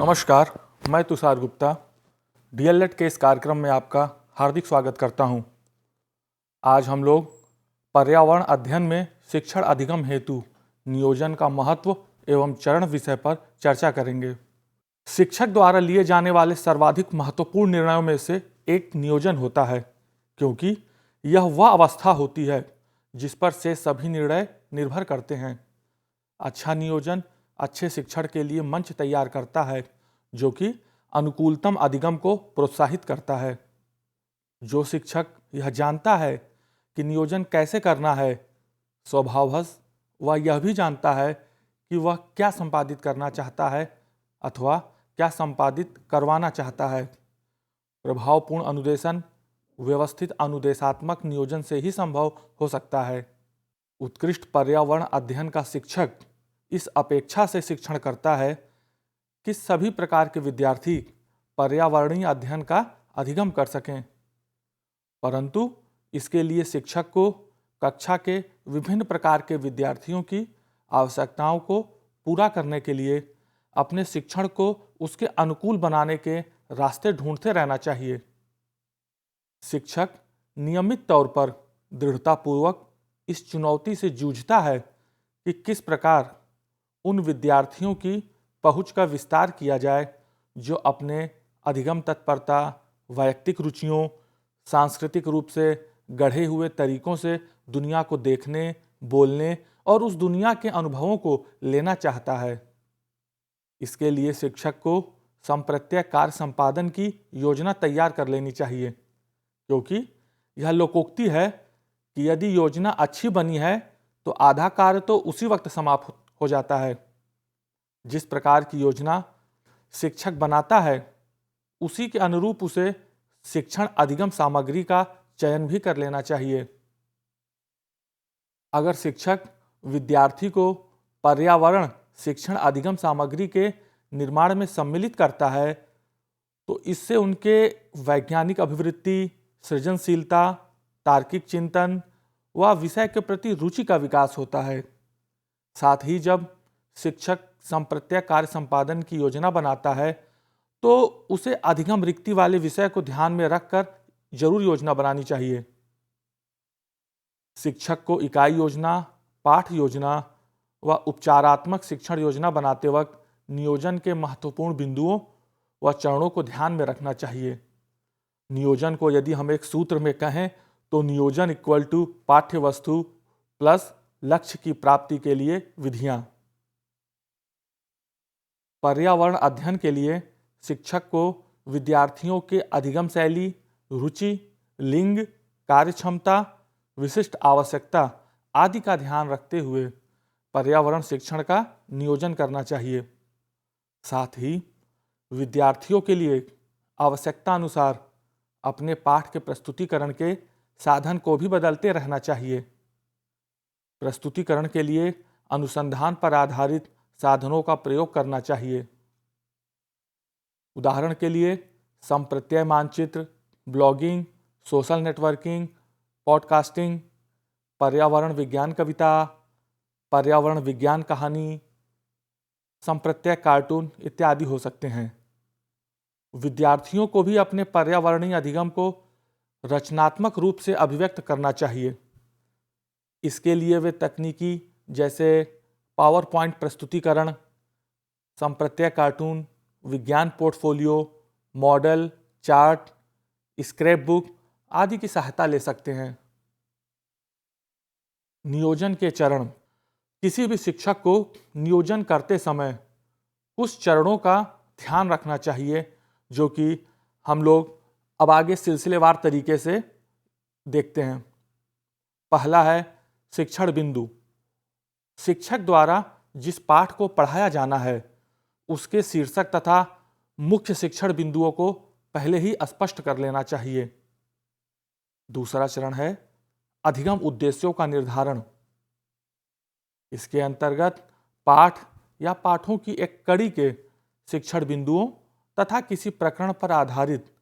नमस्कार, मैं तुषार गुप्ता डीएलएड के इस कार्यक्रम में आपका हार्दिक स्वागत करता हूं। आज हम लोग पर्यावरण अध्ययन में शिक्षण अधिगम हेतु नियोजन का महत्व एवं चरण विषय पर चर्चा करेंगे। शिक्षक द्वारा लिए जाने वाले सर्वाधिक महत्वपूर्ण निर्णयों में से एक नियोजन होता है, क्योंकि यह वह अवस्था होती है जिस पर से सभी निर्णय निर्भर करते हैं। अच्छा नियोजन अच्छे शिक्षण के लिए मंच तैयार करता है, जो कि अनुकूलतम अधिगम को प्रोत्साहित करता है। जो शिक्षक यह जानता है कि नियोजन कैसे करना है, स्वभावतः वह यह भी जानता है कि वह क्या संपादित करना चाहता है अथवा क्या संपादित करवाना चाहता है। प्रभावपूर्ण अनुदेशन व्यवस्थित अनुदेशात्मक नियोजन से ही संभव हो सकता है। उत्कृष्ट पर्यावरण अध्ययन का शिक्षक इस अपेक्षा से शिक्षण करता है कि सभी प्रकार के विद्यार्थी पर्यावरणीय अध्ययन का अधिगम कर सकें, परंतु इसके लिए शिक्षक को कक्षा के विभिन्न प्रकार के विद्यार्थियों की आवश्यकताओं को पूरा करने के लिए अपने शिक्षण को उसके अनुकूल बनाने के रास्ते ढूंढते रहना चाहिए। शिक्षक नियमित तौर पर दृढ़तापूर्वक इस चुनौती से जूझता है कि किस प्रकार उन विद्यार्थियों की पहुंच का विस्तार किया जाए जो अपने अधिगम तत्परता, वैयक्तिक रुचियों, सांस्कृतिक रूप से गढ़े हुए तरीकों से दुनिया को देखने, बोलने और उस दुनिया के अनुभवों को लेना चाहता है। इसके लिए शिक्षक को संप्रत्यय कार्य संपादन की योजना तैयार कर लेनी चाहिए, क्योंकि यह लोकोक्ति है कि यदि योजना अच्छी बनी है तो आधा कार्य तो उसी वक्त समाप्त हो जाता है। जिस प्रकार की योजना शिक्षक बनाता है उसी के अनुरूप उसे शिक्षण अधिगम सामग्री का चयन भी कर लेना चाहिए। अगर शिक्षक विद्यार्थी को पर्यावरण शिक्षण अधिगम सामग्री के निर्माण में सम्मिलित करता है तो इससे उनके वैज्ञानिक अभिवृत्ति, सृजनशीलता, तार्किक चिंतन व विषय के प्रति रुचि का विकास होता है। साथ ही जब शिक्षक संप्रत्यय कार्य संपादन की योजना बनाता है तो उसे अधिगम रिक्ति वाले विषय को ध्यान में रखकर जरूर योजना बनानी चाहिए। शिक्षक को इकाई योजना, पाठ योजना व उपचारात्मक शिक्षण योजना बनाते वक्त नियोजन के महत्वपूर्ण बिंदुओं व चरणों को ध्यान में रखना चाहिए। नियोजन को यदि हम एक सूत्र में कहें तो नियोजन इक्वल टू पाठ्य वस्तु प्लस लक्ष्य की प्राप्ति के लिए विधियां। पर्यावरण अध्ययन के लिए शिक्षक को विद्यार्थियों के अधिगम शैली, रुचि, लिंग, कार्यक्षमता, विशिष्ट आवश्यकता आदि का ध्यान रखते हुए पर्यावरण शिक्षण का नियोजन करना चाहिए। साथ ही विद्यार्थियों के लिए आवश्यकता अनुसार अपने पाठ के प्रस्तुतिकरण के साधन को भी बदलते रहना चाहिए। प्रस्तुतिकरण के लिए अनुसंधान पर आधारित साधनों का प्रयोग करना चाहिए। उदाहरण के लिए संप्रत्यय मानचित्र, ब्लॉगिंग, सोशल नेटवर्किंग, पॉडकास्टिंग, पर्यावरण विज्ञान कविता, पर्यावरण विज्ञान कहानी, संप्रत्यय कार्टून इत्यादि हो सकते हैं। विद्यार्थियों को भी अपने पर्यावरणीय अधिगम को रचनात्मक रूप से अभिव्यक्त करना चाहिए। इसके लिए वे तकनीकी जैसे पावर पॉइंट प्रस्तुतिकरण, संप्रत्यय कार्टून, विज्ञान portfolio, model, chart, scrap book आदि की सहायता ले सकते हैं। नियोजन के चरण। किसी भी शिक्षक को नियोजन करते समय कुछ चरणों का ध्यान रखना चाहिए, जो कि हम लोग अब आगे सिलसिलेवार तरीके से देखते हैं। पहला है शिक्षण बिंदु। शिक्षक द्वारा जिस पाठ को पढ़ाया जाना है उसके शीर्षक तथा मुख्य शिक्षण बिंदुओं को पहले ही स्पष्ट कर लेना चाहिए। दूसरा चरण है अधिगम उद्देश्यों का निर्धारण। इसके अंतर्गत पाठ या पाठों की एक कड़ी के शिक्षण बिंदुओं तथा किसी प्रकरण पर आधारित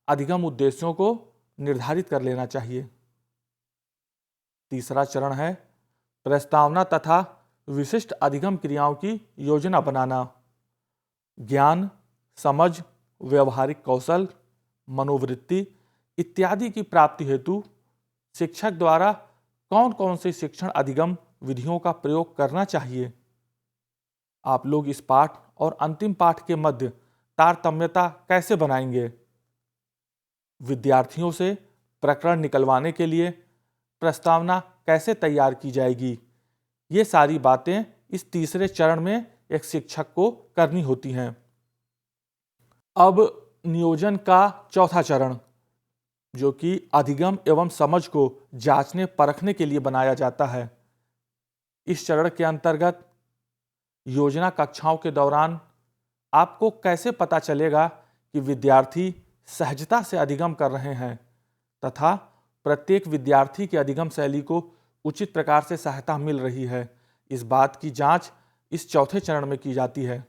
अधिगम उद्देश्यों को निर्धारित कर लेना चाहिए। तीसरा चरण है प्रस्तावना तथा विशिष्ट अधिगम क्रियाओं की योजना बनाना। ज्ञान, समझ, व्यवहारिक कौशल, मनोवृत्ति इत्यादि की प्राप्ति हेतु शिक्षक द्वारा कौन कौन से शिक्षण अधिगम विधियों का प्रयोग करना चाहिए। आप लोग इस पाठ और अंतिम पाठ के मध्य तारतम्यता कैसे बनाएंगे। विद्यार्थियों से प्रकरण निकलवाने के लिए प्रस्तावना कैसे तैयार की जाएगी। ये सारी बातें इस तीसरे चरण में एक शिक्षक को करनी होती हैं। अब नियोजन का चौथा चरण, जो कि अधिगम एवं समझ को जांचने परखने के लिए बनाया जाता है। इस चरण के अंतर्गत योजना कक्षाओं के दौरान आपको कैसे पता चलेगा कि विद्यार्थी सहजता से अधिगम कर रहे हैं तथा प्रत्येक विद्यार्थी की अधिगम शैली को उचित प्रकार से सहायता मिल रही है। इस बात की जांच इस चौथे चरण में की जाती है।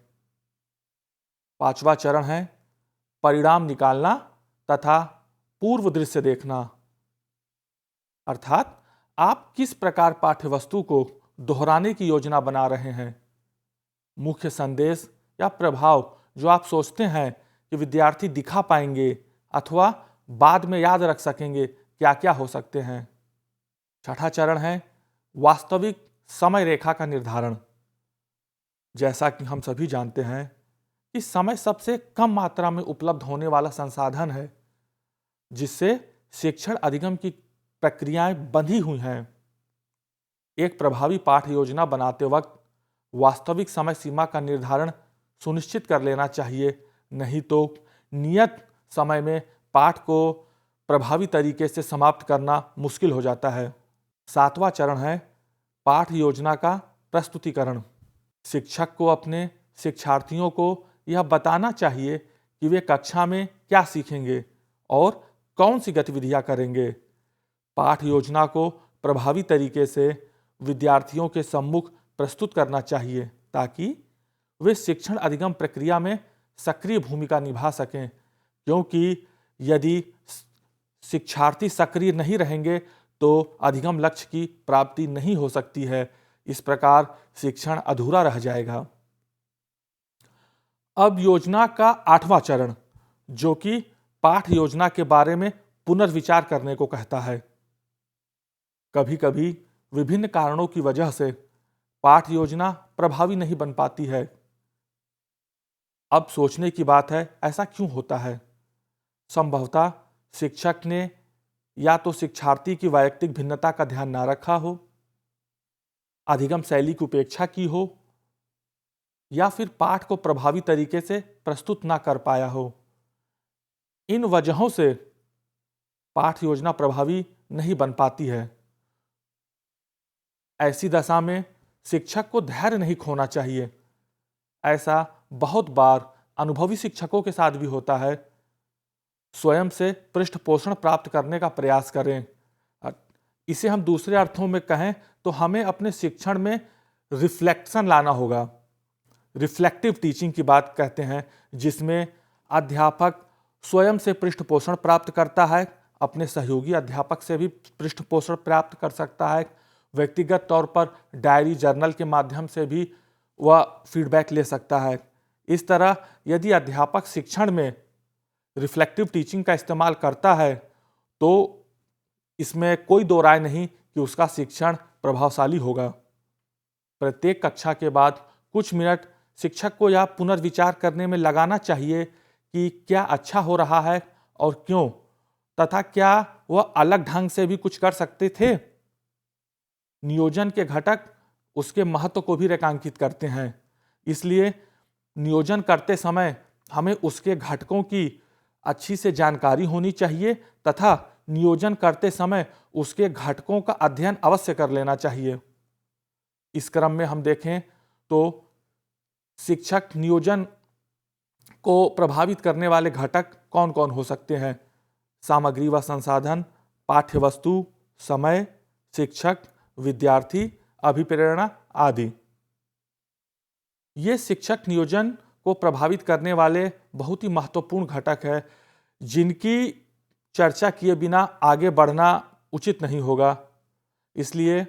पांचवा चरण है परिणाम निकालना तथा पूर्व दृश्य देखना, अर्थात आप किस प्रकार पाठ्यवस्तु को दोहराने की योजना बना रहे हैं। मुख्य संदेश या प्रभाव जो आप सोचते हैं कि विद्यार्थी दिखा पाएंगे अथवा बाद में याद रख सकेंगे, क्या क्या हो सकते हैं। छठा चरण है वास्तविक समय रेखा का निर्धारण। जैसा कि हम सभी जानते हैं कि समय सबसे कम मात्रा में उपलब्ध होने वाला संसाधन है, जिससे शिक्षण अधिगम की प्रक्रियाएं बंधी हुई हैं। एक प्रभावी पाठ योजना बनाते वक्त वास्तविक समय सीमा का निर्धारण सुनिश्चित कर लेना चाहिए, नहीं तो नियत समय में पाठ को प्रभावी तरीके से समाप्त करना मुश्किल हो जाता है। सातवां चरण है पाठ योजना का प्रस्तुतिकरण। शिक्षक को अपने शिक्षार्थियों को यह बताना चाहिए कि वे कक्षा में क्या सीखेंगे और कौन सी गतिविधियां करेंगे। पाठ योजना को प्रभावी तरीके से विद्यार्थियों के सम्मुख प्रस्तुत करना चाहिए ताकि वे शिक्षण अधिगम प्रक्रिया में सक्रिय भूमिका निभा सकें, क्योंकि यदि शिक्षार्थी सक्रिय नहीं रहेंगे तो अधिगम लक्ष्य की प्राप्ति नहीं हो सकती है। इस प्रकार शिक्षण अधूरा रह जाएगा। अब योजना का आठवां चरण, जो कि पाठ योजना के बारे में पुनर्विचार करने को कहता है। कभी कभी विभिन्न कारणों की वजह से पाठ योजना प्रभावी नहीं बन पाती है। अब सोचने की बात है, ऐसा क्यों होता है। संभवतः शिक्षक ने या तो शिक्षार्थी की वैयक्तिक भिन्नता का ध्यान ना रखा हो, अधिगम शैली की उपेक्षा की हो, या फिर पाठ को प्रभावी तरीके से प्रस्तुत ना कर पाया हो। इन वजहों से पाठ योजना प्रभावी नहीं बन पाती है। ऐसी दशा में शिक्षक को धैर्य नहीं खोना चाहिए। ऐसा बहुत बार अनुभवी शिक्षकों के साथ भी होता है। स्वयं से पृष्ठपोषण प्राप्त करने का प्रयास करें। इसे हम दूसरे अर्थों में कहें तो हमें अपने शिक्षण में रिफ्लेक्शन लाना होगा। रिफ्लेक्टिव टीचिंग की बात कहते हैं, जिसमें अध्यापक स्वयं से पृष्ठपोषण प्राप्त करता है, अपने सहयोगी अध्यापक से भी पृष्ठपोषण प्राप्त कर सकता है, व्यक्तिगत तौर पर डायरी जर्नल के माध्यम से भी वह फीडबैक ले सकता है। इस तरह यदि अध्यापक शिक्षण में रिफ्लेक्टिव टीचिंग का इस्तेमाल करता है तो इसमें कोई दो राय नहीं कि उसका शिक्षण प्रभावशाली होगा। प्रत्येक कक्षा के बाद कुछ मिनट शिक्षक को यह पुनर्विचार करने में लगाना चाहिए कि क्या अच्छा हो रहा है और क्यों, तथा क्या वह अलग ढंग से भी कुछ कर सकते थे। नियोजन के घटक उसके महत्व को भी रेखांकित करते हैं, इसलिए नियोजन करते समय हमें उसके घटकों की अच्छी से जानकारी होनी चाहिए तथा नियोजन करते समय उसके घटकों का अध्ययन अवश्य कर लेना चाहिए। इस क्रम में हम देखें तो शिक्षक नियोजन को प्रभावित करने वाले घटक कौन कौन हो सकते हैं। सामग्री व संसाधन, पाठ्यवस्तु, समय, शिक्षक, विद्यार्थी, अभिप्रेरणा आदि। ये शिक्षक नियोजन को प्रभावित करने वाले बहुत ही महत्वपूर्ण घटक है, जिनकी चर्चा किए बिना आगे बढ़ना उचित नहीं होगा। इसलिए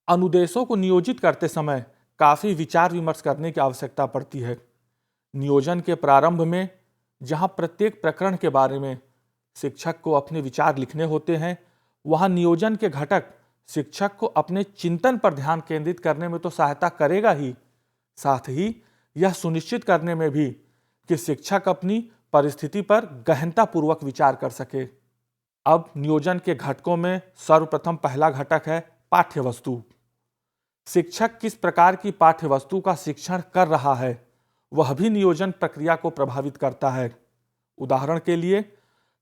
अनुदेशों को नियोजित करते समय काफ़ी विचार विमर्श करने की आवश्यकता पड़ती है। नियोजन के प्रारंभ में जहां प्रत्येक प्रकरण के बारे में शिक्षक को अपने विचार लिखने होते हैं, वहां नियोजन के घटक शिक्षक को अपने चिंतन पर ध्यान केंद्रित करने में तो सहायता करेगा ही, साथ ही यह सुनिश्चित करने में भी कि शिक्षक अपनी परिस्थिति पर गहनतापूर्वक विचार कर सके। अब नियोजन के घटकों में सर्वप्रथम पहला घटक है पाठ्यवस्तु। शिक्षक किस प्रकार की पाठ्यवस्तु का शिक्षण कर रहा है, वह भी नियोजन प्रक्रिया को प्रभावित करता है। उदाहरण के लिए,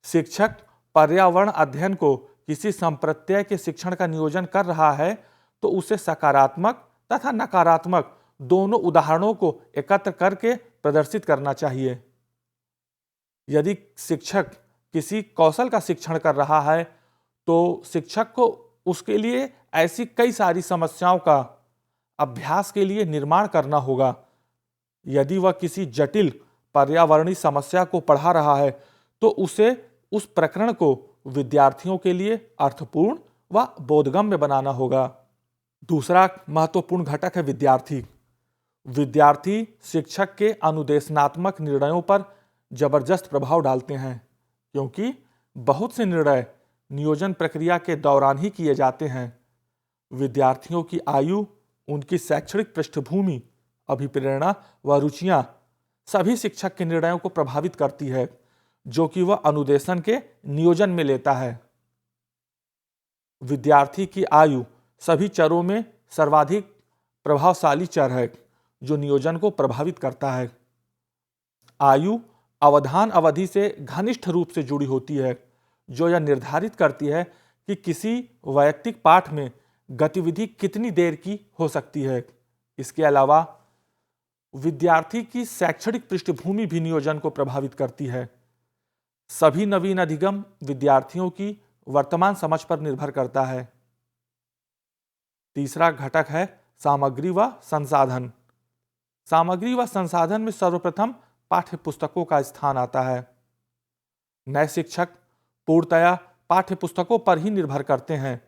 शिक्षक पर्यावरण अध्ययन को किसी संप्रत्यय के शिक्षण का नियोजन कर रहा है तो उसे सकारात्मक तथा नकारात्मक दोनों उदाहरणों को एकत्र करके प्रदर्शित करना चाहिए। यदि शिक्षक किसी कौशल का शिक्षण कर रहा है तो शिक्षक को उसके लिए ऐसी कई सारी समस्याओं का अभ्यास के लिए निर्माण करना होगा। यदि वह किसी जटिल पर्यावरणीय समस्या को पढ़ा रहा है तो उसे उस प्रकरण को विद्यार्थियों के लिए अर्थपूर्ण व बोधगम्य बनाना होगा। दूसरा महत्वपूर्ण घटक है विद्यार्थी। विद्यार्थी शिक्षक के अनुदेशनात्मक निर्णयों पर जबरदस्त प्रभाव डालते हैं, क्योंकि बहुत से निर्णय नियोजन प्रक्रिया के दौरान ही किए जाते हैं। विद्यार्थियों की आयु, उनकी शैक्षणिक पृष्ठभूमि, अभिप्रेरणा व रुचियां सभी शिक्षक के निर्णयों को प्रभावित करती है, जो कि वह अनुदेशन के नियोजन में लेता है। विद्यार्थी की आयु सभी चरों में सर्वाधिक प्रभावशाली चर है जो नियोजन को प्रभावित करता है। आयु अवधान अवधि से घनिष्ठ रूप से जुड़ी होती है, जो यह निर्धारित करती है कि किसी वैयक्तिक पाठ में गतिविधि कितनी देर की हो सकती है। इसके अलावा विद्यार्थी की शैक्षणिक पृष्ठभूमि भी नियोजन को प्रभावित करती है। सभी नवीन अधिगम विद्यार्थियों की वर्तमान समझ पर निर्भर करता है। तीसरा घटक है सामग्री व संसाधन। सामग्री व संसाधन में सर्वप्रथम पाठ्य पुस्तकों का स्थान आता है। नए शिक्षक पूर्णतया पाठ्य पुस्तकों पर ही निर्भर करते हैं,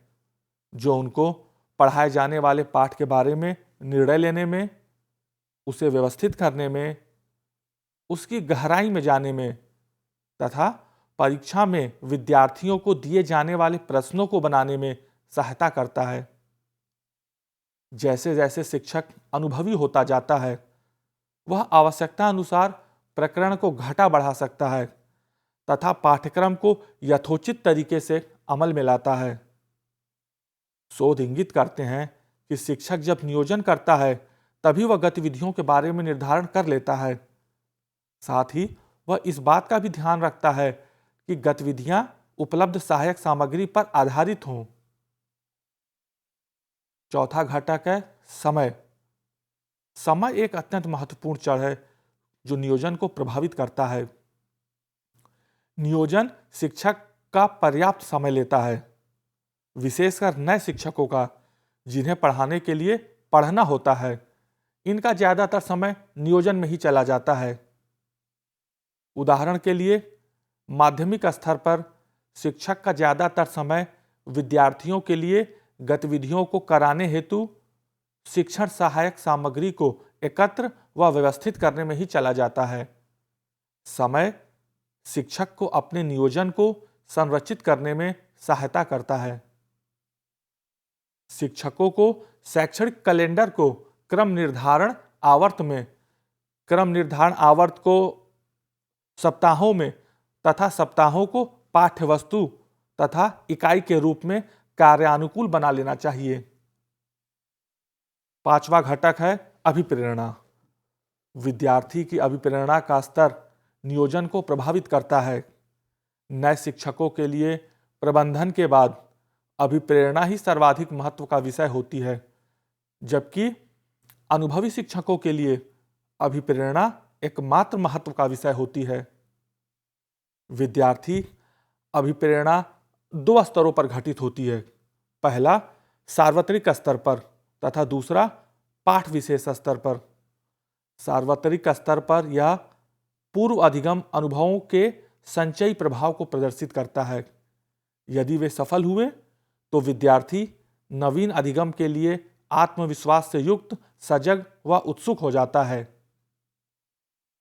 जो उनको पढ़ाए जाने वाले पाठ के बारे में निर्णय लेने में, उसे व्यवस्थित करने में, उसकी गहराई में जाने में तथा परीक्षा में विद्यार्थियों को दिए जाने वाले प्रश्नों को बनाने में सहायता करता है। जैसे जैसे शिक्षक अनुभवी होता जाता है, वह आवश्यकता अनुसार प्रकरण को घटा बढ़ा सकता है तथा पाठ्यक्रम को यथोचित तरीके से अमल में लाता है। शोध इंगित करते हैं कि शिक्षक जब नियोजन करता है तभी वह गतिविधियों के बारे में निर्धारण कर लेता है। साथ ही वह इस बात का भी ध्यान रखता है कि गतिविधियां उपलब्ध सहायक सामग्री पर आधारित हों। चौथा घटक है समय। समय एक अत्यंत महत्वपूर्ण चर है जो नियोजन को प्रभावित करता है। नियोजन शिक्षक का पर्याप्त समय लेता है, विशेषकर नए शिक्षकों का, जिन्हें पढ़ाने के लिए पढ़ना होता है। इनका ज्यादातर समय नियोजन में ही चला जाता है। उदाहरण के लिए, माध्यमिक स्तर पर शिक्षक का ज्यादातर समय विद्यार्थियों के लिए गतिविधियों को कराने हेतु शिक्षण सहायक सामग्री को एकत्र व व्यवस्थित करने में ही चला जाता है। समय शिक्षक को अपने नियोजन को संरचित करने में सहायता करता है। शिक्षकों को शैक्षणिक कैलेंडर को क्रम निर्धारण आवर्त को सप्ताहों में तथा सप्ताहों को पाठ्यवस्तु तथा इकाई के रूप में कार्यानुकूल बना लेना चाहिए। पांचवा घटक है अभिप्रेरणा। विद्यार्थी की अभिप्रेरणा का स्तर नियोजन को प्रभावित करता है। नए शिक्षकों के लिए प्रबंधन के बाद अभिप्रेरणा ही सर्वाधिक महत्व का विषय होती है, जबकि अनुभवी शिक्षकों के लिए अभिप्रेरणा एकमात्र महत्व का विषय होती है। विद्यार्थी अभिप्रेरणा दो स्तरों पर घटित होती है। पहला सार्वत्रिक स्तर पर तथा दूसरा पाठ विशेष स्तर पर। सार्वत्रिक स्तर पर यह पूर्व अधिगम अनुभवों के संचयी प्रभाव को प्रदर्शित करता है। यदि वे सफल हुए तो विद्यार्थी नवीन अधिगम के लिए आत्मविश्वास से युक्त, सजग व उत्सुक हो जाता है।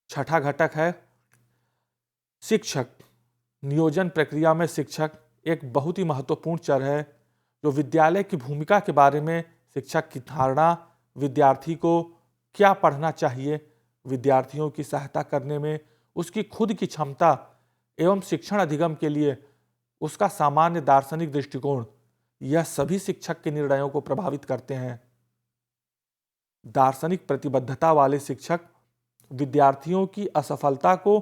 छठा घटक है शिक्षक। नियोजन प्रक्रिया में शिक्षक एक बहुत ही महत्वपूर्ण चर है, जो विद्यालय की भूमिका के बारे में शिक्षक की धारणा, विद्यार्थी को क्या पढ़ना चाहिए, विद्यार्थियों की सहायता करने में उसकी खुद की क्षमता एवं शिक्षण अधिगम के लिए उसका सामान्य दार्शनिक दृष्टिकोण, यह सभी शिक्षक के निर्णयों को प्रभावित करते हैं। दार्शनिक प्रतिबद्धता वाले शिक्षक विद्यार्थियों की असफलता को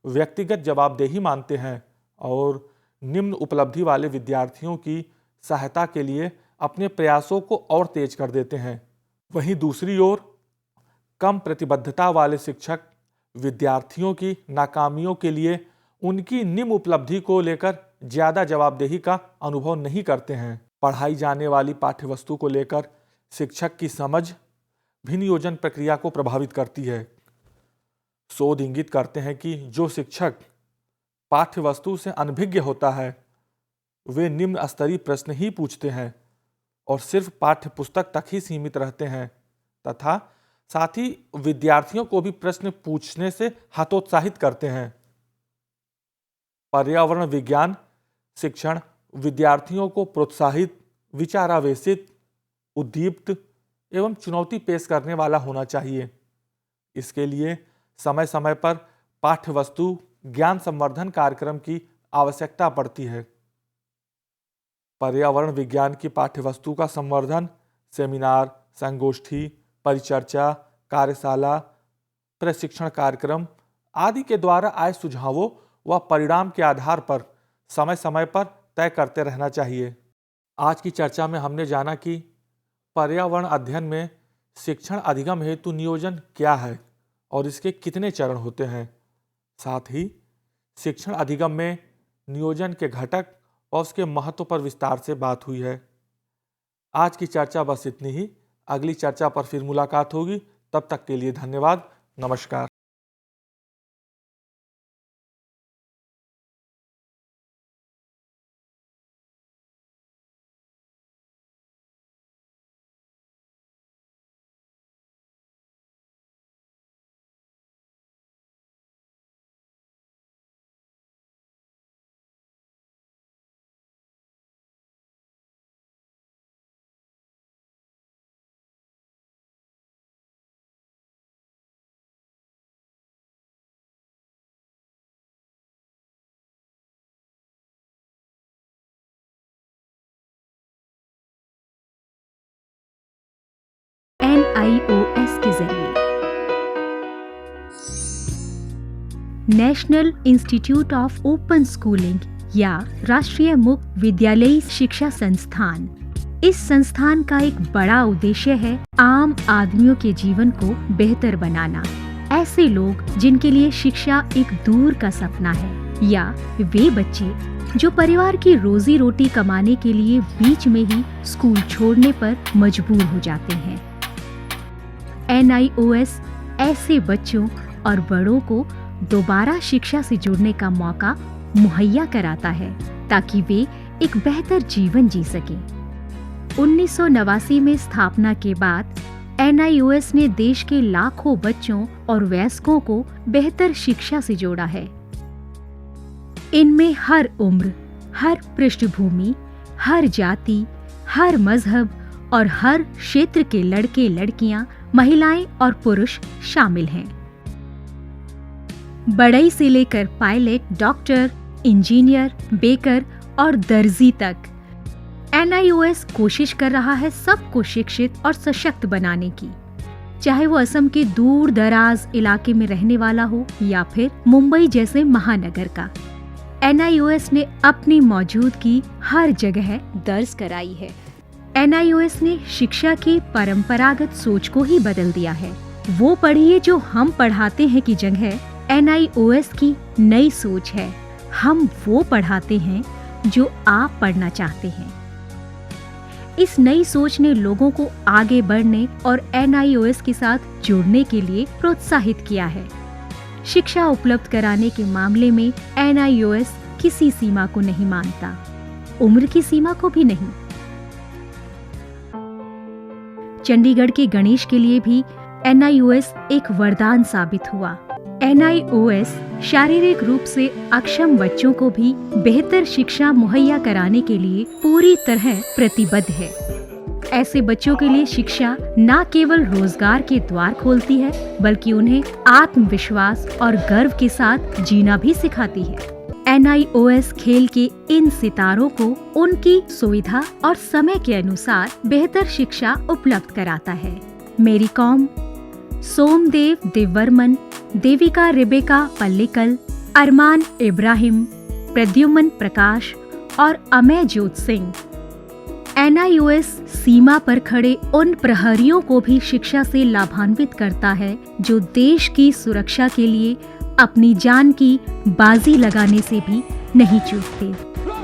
व्यक्तिगत जवाबदेही मानते हैं और निम्न उपलब्धि वाले विद्यार्थियों की सहायता के लिए अपने प्रयासों को और तेज कर देते हैं। वहीं दूसरी ओर कम प्रतिबद्धता वाले शिक्षक विद्यार्थियों की नाकामियों के लिए उनकी निम्न उपलब्धि को लेकर ज्यादा जवाबदेही का अनुभव नहीं करते हैं। पढ़ाई जाने वाली पाठ्यवस्तु को लेकर शिक्षक की समझ भी नियोजन प्रक्रिया को प्रभावित करती है। शोध इंगित करते हैं कि जो शिक्षक पाठ्यवस्तु से अनभिज्ञ होता है, वे निम्न स्तरीय प्रश्न ही पूछते हैं और सिर्फ पाठ्य पुस्तक तक ही सीमित रहते हैं तथा साथ ही विद्यार्थियों को भी प्रश्न पूछने से हतोत्साहित करते हैं। पर्यावरण विज्ञान शिक्षण विद्यार्थियों को प्रोत्साहित, विचारावेशित, उद्दीप्त एवं चुनौती पेश करने वाला होना चाहिए। इसके लिए समय समय पर पाठ्यवस्तु ज्ञान संवर्धन कार्यक्रम की आवश्यकता पड़ती है। पर्यावरण विज्ञान की पाठ्यवस्तु का संवर्धन सेमिनार, संगोष्ठी, परिचर्चा, कार्यशाला, प्रशिक्षण कार्यक्रम आदि के द्वारा आए सुझावों व परिणाम के आधार पर समय समय पर तय करते रहना चाहिए। आज की चर्चा में हमने जाना कि पर्यावरण अध्ययन में शिक्षण अधिगम हेतु नियोजन क्या है और इसके कितने चरण होते हैं। साथ ही शिक्षण अधिगम में नियोजन के घटक और उसके महत्व पर विस्तार से बात हुई है। आज की चर्चा बस इतनी ही। अगली चर्चा पर फिर मुलाकात होगी। तब तक के लिए धन्यवाद। नमस्कार। NIOS के जरिए national institute of open schooling या राष्ट्रीय मुक्त विद्यालयी शिक्षा संस्थान, इस संस्थान का एक बड़ा उद्देश्य है आम आदमियों के जीवन को बेहतर बनाना। ऐसे लोग जिनके लिए शिक्षा एक दूर का सपना है या वे बच्चे जो परिवार की रोजी रोटी कमाने के लिए बीच में ही स्कूल छोड़ने पर मजबूर हो जाते हैं। NIOS ऐसे बच्चों और बड़ों को दोबारा शिक्षा से जुड़ने का मौका मुहैया कराता है ताकि वे एक बेहतर जीवन जी सकें। 1989 में स्थापना के बाद NIOS ने देश के लाखों बच्चों और वयस्कों को बेहतर शिक्षा से जोड़ा है। इनमें हर उम्र, हर पृष्ठभूमि, हर जाति, हर मजहब और हर क्षेत्र के लड़के लड़कियां, महिलाएं और पुरुष शामिल हैं। बढ़ई से लेकर पायलट, डॉक्टर, इंजीनियर, बेकर और दर्जी तक NIOS कोशिश कर रहा है सबको शिक्षित और सशक्त बनाने की, चाहे वो असम के दूर दराज इलाके में रहने वाला हो या फिर मुंबई जैसे महानगर का। NIOS ने अपनी मौजूदगी हर जगह दर्ज कराई है। NIOS ने शिक्षा की परंपरागत सोच को ही बदल दिया है। वो पढ़िए जो हम पढ़ाते हैं की जगह NIOS की नई सोच है, हम वो पढ़ाते हैं जो आप पढ़ना चाहते हैं। इस नई सोच ने लोगों को आगे बढ़ने और NIOS के साथ जुड़ने के लिए प्रोत्साहित किया है। शिक्षा उपलब्ध कराने के मामले में NIOS किसी सीमा को नहीं मानता, उम्र की सीमा को भी नहीं। चंडीगढ़ के गणेश के लिए भी NIOS एक वरदान साबित हुआ। NIOS शारीरिक रूप से अक्षम बच्चों को भी बेहतर शिक्षा मुहैया कराने के लिए पूरी तरह प्रतिबद्ध है। ऐसे बच्चों के लिए शिक्षा न केवल रोजगार के द्वार खोलती है, बल्कि उन्हें आत्मविश्वास और गर्व के साथ जीना भी सिखाती है। NIOS खेल के इन सितारों को उनकी सुविधा और समय के अनुसार बेहतर शिक्षा उपलब्ध कराता है। मेरी कॉम, सोमदेव देववर्मन, देविका रेबेका पल्लिकल, अरमान इब्राहिम, प्रद्युमन प्रकाश और अमय जोत सिंह। NIOS सीमा पर खड़े उन प्रहरियों को भी शिक्षा से लाभान्वित करता है जो देश की सुरक्षा के लिए अपनी जान की बाजी लगाने से भी नहीं चूकते।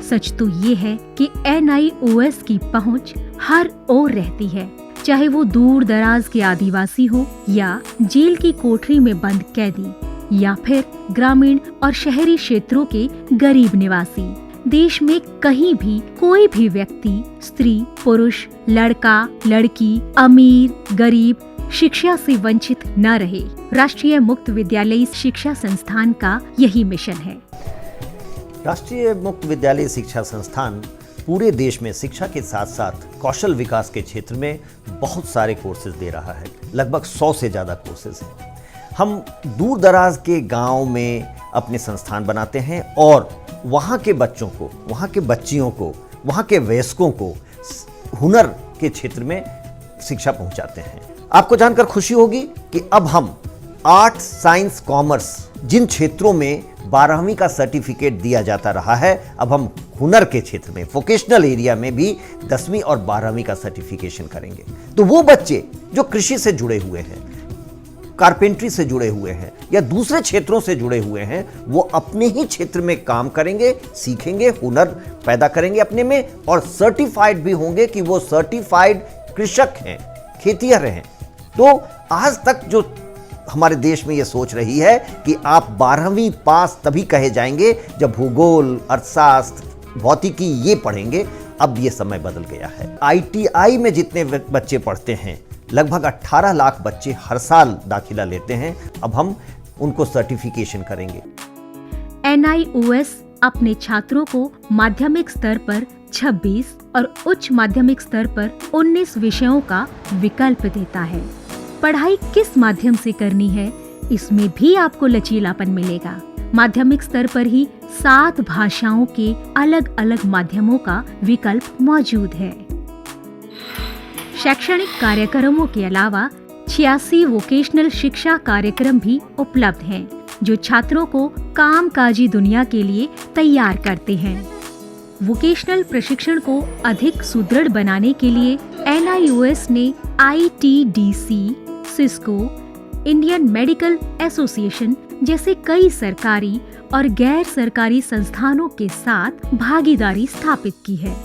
सच तो ये है कि NIOS की पहुंच हर ओर रहती है, चाहे वो दूर दराज के आदिवासी हो या जेल की कोठरी में बंद कैदी या फिर ग्रामीण और शहरी क्षेत्रों के गरीब निवासी। देश में कहीं भी कोई भी व्यक्ति, स्त्री, पुरुष, लड़का, लड़की, अमीर, गरीब शिक्षा से वंचित न रहे। राष्ट्रीय मुक्त विद्यालयी शिक्षा संस्थान का यही मिशन है। राष्ट्रीय मुक्त विद्यालयी शिक्षा संस्थान पूरे देश में शिक्षा के साथ साथ कौशल विकास के क्षेत्र में बहुत सारे कोर्सेज दे रहा है। लगभग 100 से ज़्यादा कोर्सेज हैं। हम दूर दराज के गांव में अपने संस्थान बनाते हैं और वहाँ के बच्चों को, वहाँ के बच्चियों को, वहाँ के वयस्कों को हुनर के क्षेत्र में शिक्षा पहुँचाते हैं। आपको जानकर खुशी होगी कि अब हम आर्ट, साइंस, कॉमर्स जिन क्षेत्रों में 12वीं का सर्टिफिकेट दिया जाता रहा है, अब हम हुनर के क्षेत्र में, वोकेशनल एरिया में भी 10वीं और 12वीं का सर्टिफिकेशन करेंगे। तो वो बच्चे जो कृषि से जुड़े हुए हैं, कारपेंट्री से जुड़े हुए हैं या दूसरे क्षेत्रों से जुड़े हुए हैं, वो अपने ही क्षेत्र में काम करेंगे, सीखेंगे, हुनर पैदा करेंगे अपने में और सर्टिफाइड भी होंगे कि वो सर्टिफाइड कृषक हैं, खेतिहर हैं। तो आज तक जो हमारे देश में ये सोच रही है कि आप 12वीं पास तभी कहे जाएंगे जब भूगोल, अर्थशास्त्र, भौतिकी ये पढ़ेंगे, अब ये समय बदल गया है। ITI में जितने बच्चे पढ़ते हैं, लगभग 18 लाख बच्चे हर साल दाखिला लेते हैं। अब हम उनको सर्टिफिकेशन करेंगे। NIOS अपने छात्रों को माध्यमिक स्तर पर 26 और उच्च माध्यमिक स्तर पर 19 विषयों का विकल्प देता है। पढ़ाई किस माध्यम से करनी है, इसमें भी आपको लचीलापन मिलेगा। माध्यमिक स्तर पर ही 7 भाषाओं के अलग अलग माध्यमों का विकल्प मौजूद है। शैक्षणिक कार्यक्रमों के अलावा 86 वोकेशनल शिक्षा कार्यक्रम भी उपलब्ध हैं, जो छात्रों को कामकाजी दुनिया के लिए तैयार करते हैं। वोकेशनल प्रशिक्षण को अधिक सुदृढ़ बनाने के लिए NIOS ने ITDC, Cisco, Indian medical association जैसे कई सरकारी और गैर सरकारी संस्थानों के साथ भागीदारी स्थापित की है।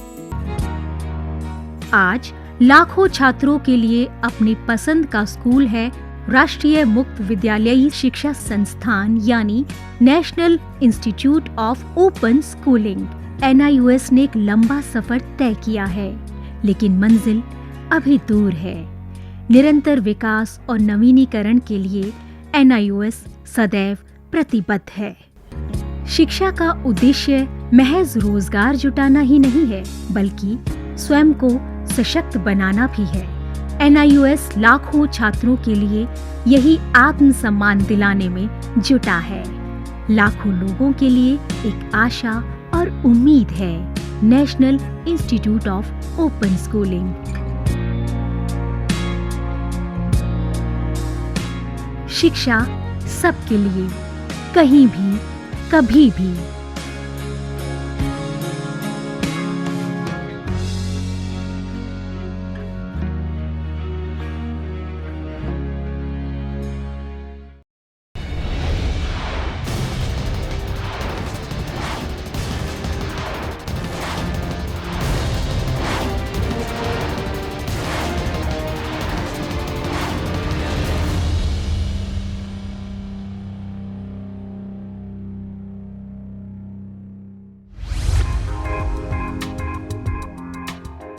आज लाखों छात्रों के लिए अपनी पसंद का स्कूल है राष्ट्रीय मुक्त विद्यालयी शिक्षा संस्थान यानी national institute of open schooling. NIOS ने एक लंबा सफर तय किया है, लेकिन मंजिल अभी दूर है। निरंतर विकास और नवीनीकरण के लिए NIOS सदैव प्रतिबद्ध है। शिक्षा का उद्देश्य महज रोजगार जुटाना ही नहीं है, बल्कि स्वयं को सशक्त बनाना भी है। NIOS लाखों छात्रों के लिए यही आत्मसम्मान दिलाने में जुटा है। लाखों लोगों के लिए एक आशा और उम्मीद है। National institute of open schooling. शिक्षा सबके लिए, कहीं भी, कभी भी।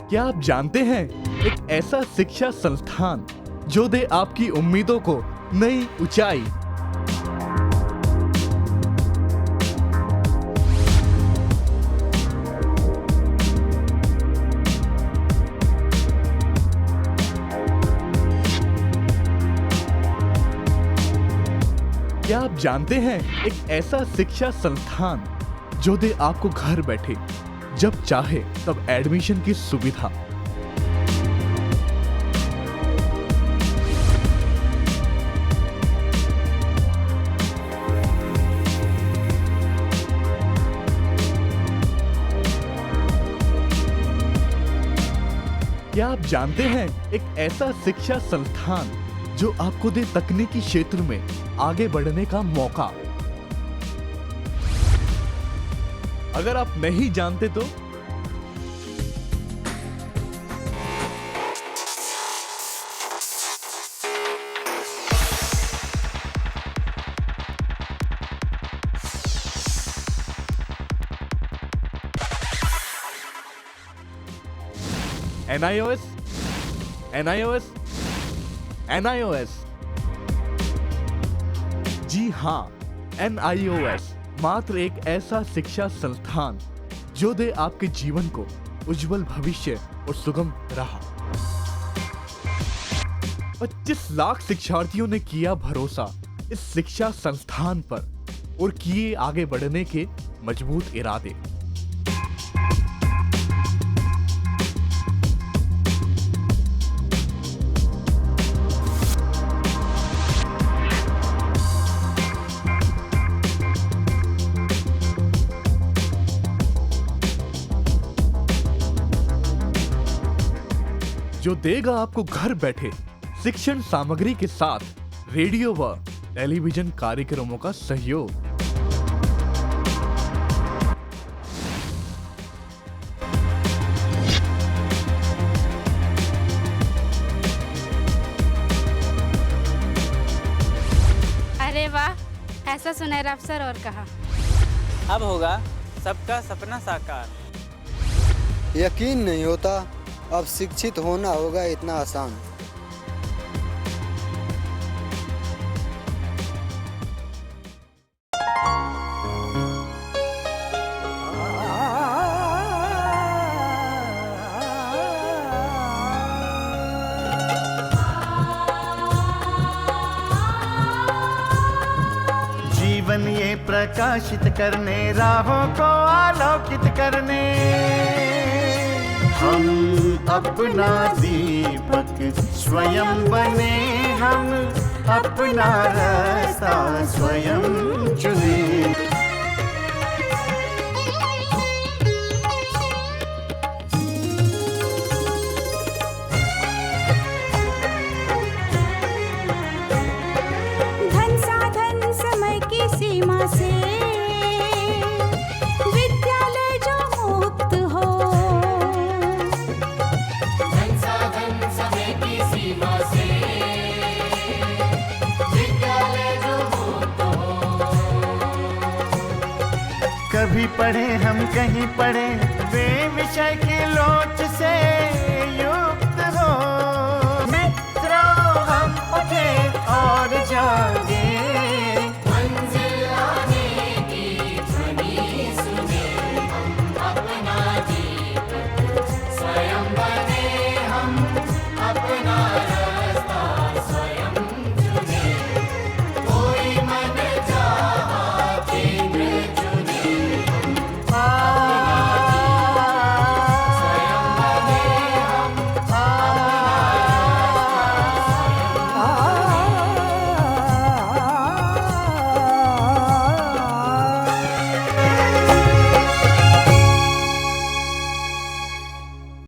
क्या आप जानते हैं, एक ऐसा शिक्षा संस्थान जो दे आपकी उम्मीदों को नई ऊंचाई। जानते हैं एक ऐसा शिक्षा संस्थान जो दे आपको घर बैठे जब चाहे तब एडमिशन की सुविधा। क्या आप जानते हैं एक ऐसा शिक्षा संस्थान जो आपको दे तकनीकी क्षेत्र में आगे बढ़ने का मौका? अगर आप नहीं जानते तो NIOS, NIOS, NIOS। जी हाँ, NIOS मात्र एक ऐसा शिक्षा संस्थान जो दे आपके जीवन को उज्जवल भविष्य और सुगम राह। 25 लाख शिक्षार्थियों ने किया भरोसा इस शिक्षा संस्थान पर और किए आगे बढ़ने के मजबूत इरादे। जो देगा आपको घर बैठे शिक्षण सामग्री के साथ रेडियो व टेलीविजन कार्यक्रमों का सहयोग। अरे वाह, ऐसा सुनहरा अवसर और कहा। अब होगा सबका सपना साकार। यकीन नहीं होता अब शिक्षित होना होगा इतना आसान। जीवन ये प्रकाशित करने, राहों को आलोकित करने, हम अपना दीपक स्वयं बने, हम अपना रास्ता स्वयं चुने। धन साधन समय की सीमा से विद्यालय जो मुक्त हो, कभी पढ़े हम कहीं पढ़े, वे विषय की लोच से युक्त हो। मित्रों हम उठे और जागे,